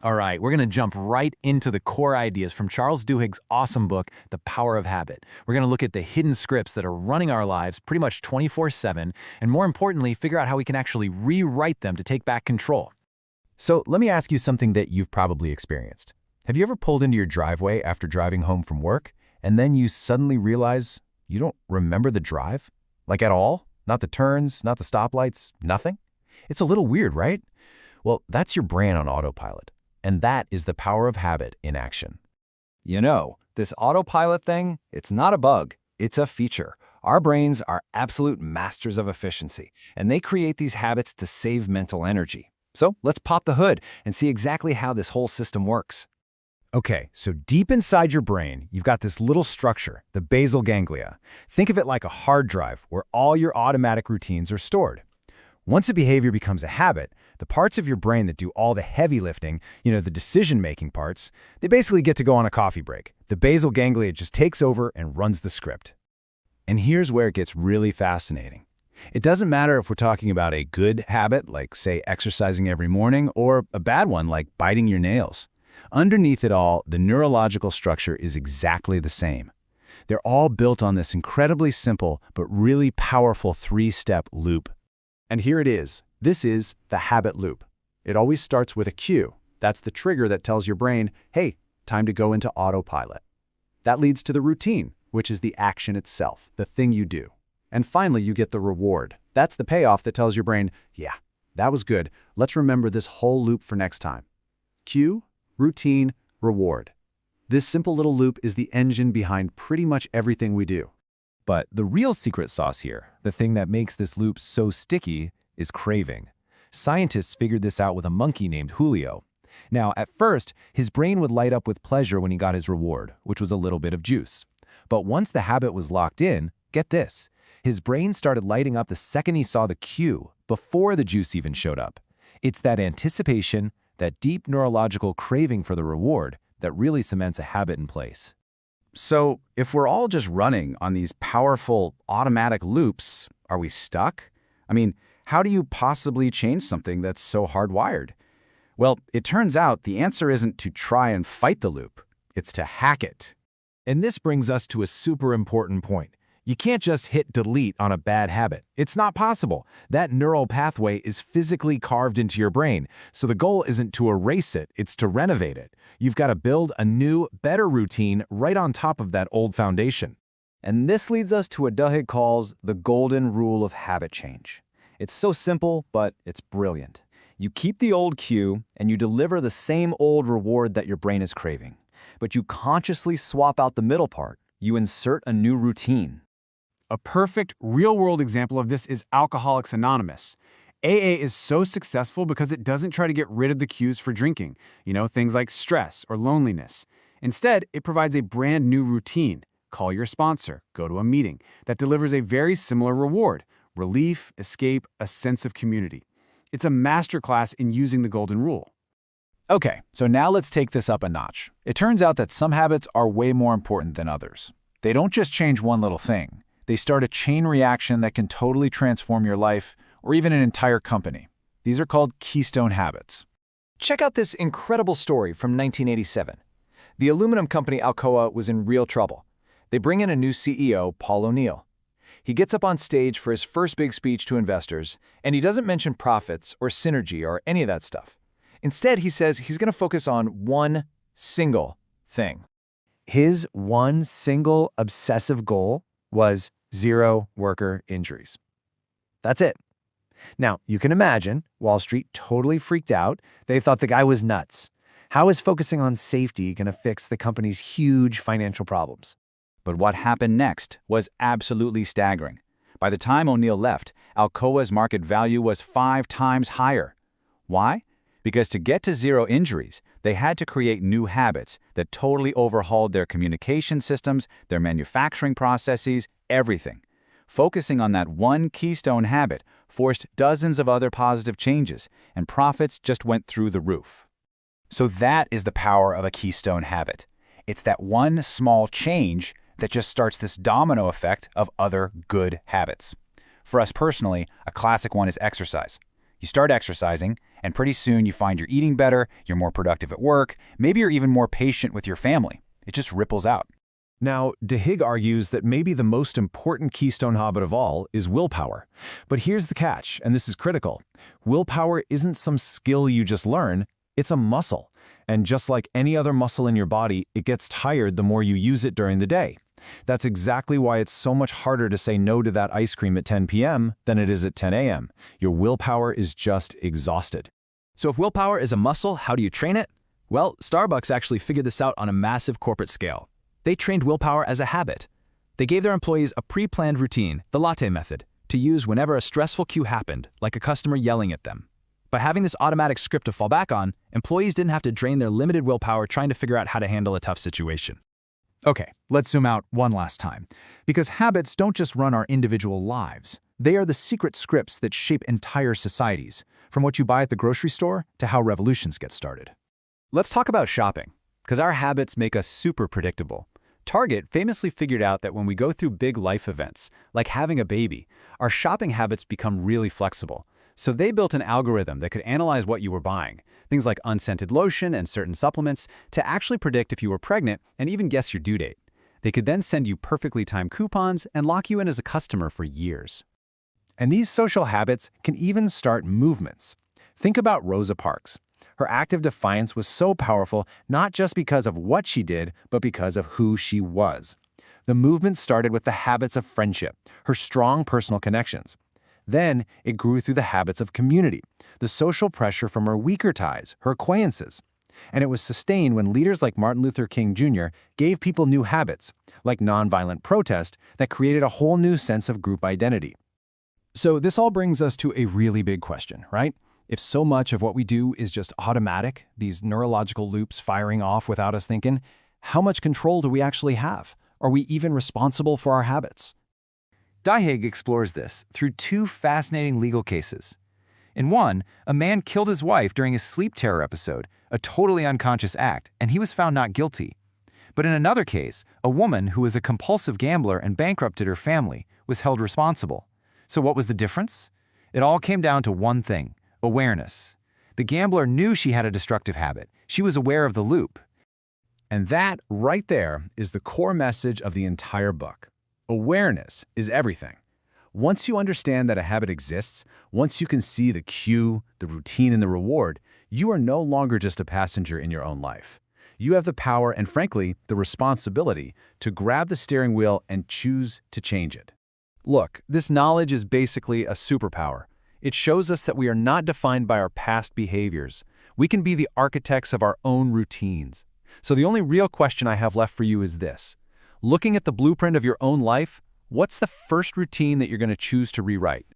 All right, we're going to jump right into the core ideas from Charles Duhigg's awesome book, The Power of Habit. We're going to look at the hidden scripts that are running our lives pretty much 24/7, and more importantly, figure out how we can actually rewrite them to take back control. So let me ask you something that you've probably experienced. Have you ever pulled into your driveway after driving home from work, and then you suddenly realize you don't remember the drive? Like at all? Not the turns, not the stoplights, nothing? It's a little weird, right? Well, that's your brain on autopilot. And that is the power of habit in action. You know, this autopilot thing, it's not a bug, it's a feature. Our brains are absolute masters of efficiency, and they create these habits to save mental energy. So let's pop the hood and see exactly how this whole system works. Okay, so deep inside your brain, you've got this little structure, the basal ganglia. Think of it like a hard drive where all your automatic routines are stored. Once a behavior becomes a habit, the parts of your brain that do all the heavy lifting, the decision-making parts, they basically get to go on a coffee break. The basal ganglia just takes over and runs the script. And here's where it gets really fascinating. It doesn't matter if we're talking about a good habit, like, say, exercising every morning, or a bad one, like biting your nails. Underneath it all, the neurological structure is exactly the same. They're all built on this incredibly simple but really powerful three-step loop. And here it is. This is the habit loop. It always starts with a cue. That's the trigger that tells your brain, hey, time to go into autopilot. That leads to the routine, which is the action itself, the thing you do. And finally, you get the reward. That's the payoff that tells your brain, yeah, that was good. Let's remember this whole loop for next time. Cue, routine, reward. This simple little loop is the engine behind pretty much everything we do. But the real secret sauce here, the thing that makes this loop so sticky, is craving. Scientists figured this out with a monkey named Julio. Now, at first, his brain would light up with pleasure when he got his reward, which was a little bit of juice. But once the habit was locked in, get this, his brain started lighting up the second he saw the cue, before the juice even showed up. It's that anticipation, that deep neurological craving for the reward, that really cements a habit in place. So, if we're all just running on these powerful automatic loops, are we stuck? I mean, how do you possibly change something that's so hardwired? Well, it turns out the answer isn't to try and fight the loop. It's to hack it. And this brings us to a super important point. You can't just hit delete on a bad habit. It's not possible. That neural pathway is physically carved into your brain, so the goal isn't to erase it, it's to renovate it. You've got to build a new, better routine right on top of that old foundation. And this leads us to what Duhigg calls the golden rule of habit change. It's so simple, but it's brilliant. You keep the old cue, and you deliver the same old reward that your brain is craving. But you consciously swap out the middle part. You insert a new routine. A perfect, real-world example of this is Alcoholics Anonymous. AA is so successful because it doesn't try to get rid of the cues for drinking, things like stress or loneliness. Instead, it provides a brand new routine. Call your sponsor, go to a meeting, that delivers a very similar reward: relief, escape, a sense of community. It's a masterclass in using the golden rule. Okay, so now let's take this up a notch. It turns out that some habits are way more important than others. They don't just change one little thing. They start a chain reaction that can totally transform your life or even an entire company. These are called keystone habits. Check out this incredible story from 1987. The aluminum company Alcoa was in real trouble. They bring in a new CEO, Paul O'Neill. He gets up on stage for his first big speech to investors, and he doesn't mention profits or synergy or any of that stuff. Instead, he says he's going to focus on one single thing. His one single obsessive goal was 0 worker injuries. That's it. Now, you can imagine, Wall Street totally freaked out. They thought the guy was nuts. How is focusing on safety going to fix the company's huge financial problems? But what happened next was absolutely staggering. By the time O'Neill left, Alcoa's market value was 5 times higher. Why? Because to get to 0 injuries, they had to create new habits that totally overhauled their communication systems, their manufacturing processes, everything. Focusing on that one keystone habit forced dozens of other positive changes, and profits just went through the roof. So that is the power of a keystone habit. It's that one small change that just starts this domino effect of other good habits. For us personally, a classic one is exercise. You start exercising, and pretty soon you find you're eating better, you're more productive at work, maybe you're even more patient with your family. It just ripples out. Now, Duhigg argues that maybe the most important keystone habit of all is willpower. But here's the catch, and this is critical. Willpower isn't some skill you just learn, it's a muscle. And just like any other muscle in your body, it gets tired the more you use it during the day. That's exactly why it's so much harder to say no to that ice cream at 10 p.m. than it is at 10 a.m. Your willpower is just exhausted. So if willpower is a muscle, how do you train it? Well, Starbucks actually figured this out on a massive corporate scale. They trained willpower as a habit. They gave their employees a pre-planned routine, the latte method, to use whenever a stressful cue happened, like a customer yelling at them. By having this automatic script to fall back on, employees didn't have to drain their limited willpower trying to figure out how to handle a tough situation. Okay, let's zoom out one last time. Because habits don't just run our individual lives. They are the secret scripts that shape entire societies, from what you buy at the grocery store to how revolutions get started. Let's talk about shopping, because our habits make us super predictable. Target famously figured out that when we go through big life events, like having a baby, our shopping habits become really flexible. So they built an algorithm that could analyze what you were buying, things like unscented lotion and certain supplements, to actually predict if you were pregnant and even guess your due date. They could then send you perfectly timed coupons and lock you in as a customer for years. And these social habits can even start movements. Think about Rosa Parks. Her act of defiance was so powerful not just because of what she did, but because of who she was. The movement started with the habits of friendship, her strong personal connections. Then it grew through the habits of community, the social pressure from her weaker ties, her acquaintances. And it was sustained when leaders like Martin Luther King Jr. gave people new habits, like nonviolent protest, that created a whole new sense of group identity. So this all brings us to a really big question, right? If so much of what we do is just automatic, these neurological loops firing off without us thinking, how much control do we actually have? Are we even responsible for our habits? Duhigg explores this through two fascinating legal cases. In one, a man killed his wife during a sleep terror episode, a totally unconscious act, and he was found not guilty. But in another case, a woman who was a compulsive gambler and bankrupted her family was held responsible. So what was the difference? It all came down to one thing: awareness. The gambler knew she had a destructive habit. She was aware of the loop. And that, right there, is the core message of the entire book. Awareness is everything. Once you understand that a habit exists, once you can see the cue, the routine, and the reward, you are no longer just a passenger in your own life. You have the power and, frankly, the responsibility to grab the steering wheel and choose to change it. Look, this knowledge is basically a superpower. It shows us that we are not defined by our past behaviors. We can be the architects of our own routines. So the only real question I have left for you is this. Looking at the blueprint of your own life, what's the first routine that you're going to choose to rewrite?